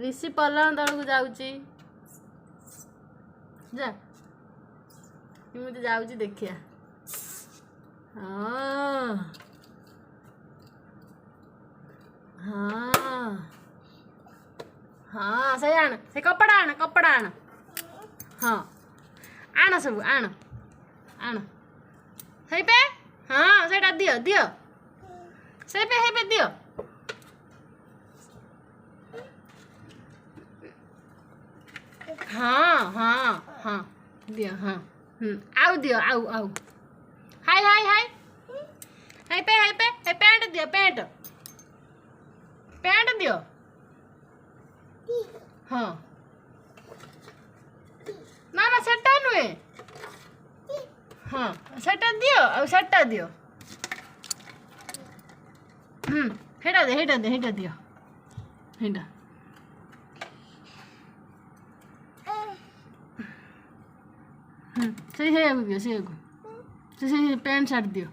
ऋषि पलंग तल को जाऊची जा केମିତି जाऊची देखिया हाँ हाँ हाँ से आण से कपड़ा आण हाँ आण सब आण आण सही पे हाँ सेटा दियो दियो सही पे दियो हाँ हाँ हाँ दियो हाँ आउ दियो आउ आउ हाय हाय हाय हाय पे पैंट दियो पैंट दियो हाँ ना ना सेटा नुए हाँ सेटा दियो और सेटा दियो हेटा दियो हेटा सही है दियो से पैंट शर्ट दियो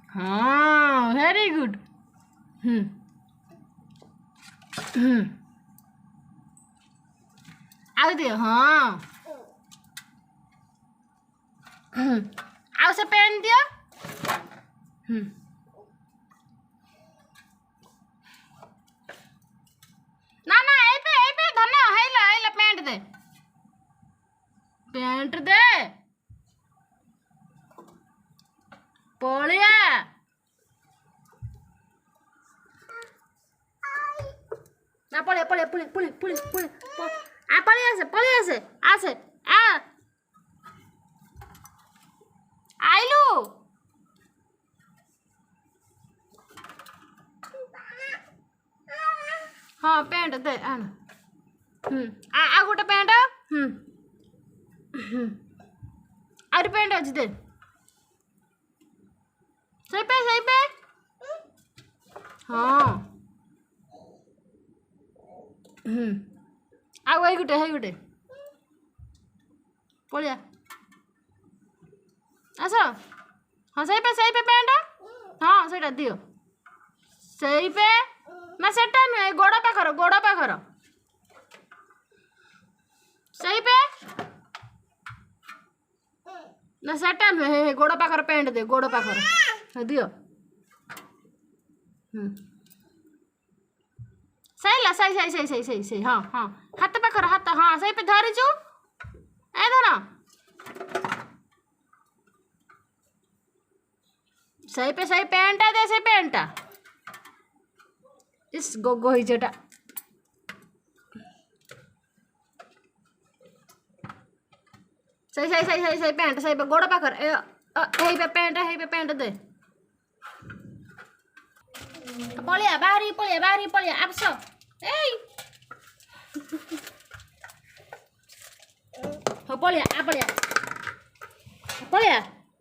हाँ वेरी गुड आउ दियो हाँ आउ से पैंट दियो ना ना ए पे धन्ना हेला पैंट दे पलिया ना पलिया आ पलिया आसे आ आइलू हाँ पैंट दे आण आ गोटे पैंट आर पैंट अच्छी दे सही पे हाँ आ वही गुटे पलिया आस हाँ सही पे पैंट हाँ सेटा दियो सही पे ना सेटा नुहे गोड़ पाखर सही पे ना सेटा नुहे गोड़ पाखर पैंट दे गोड़ पाखर दियो सही हाँ हाथ पाखर हाथ हाँ सही पे धरिचु ए धर सही पैंटा दे से पैंटा इस गोगो ही जेटा सही पैंट सही पे गोड़ पाखर हे पे पैंट दे पलिया बाहरी आस ए हो पलिया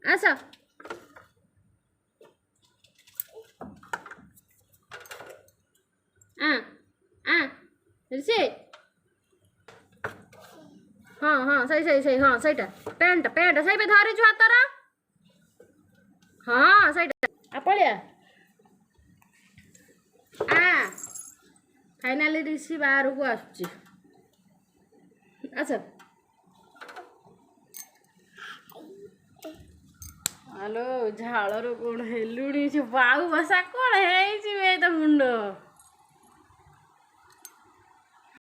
आस ऋषि हाँ सही हाँ सहीटा पैंट सही पे धरी छु हाथ हाँ सहीटा पलिया फाइनाली ऋषि बाहर को आसुची अच्छा हेलो झाड़ कौन हेलुणी बाऊ बसा कौन है तो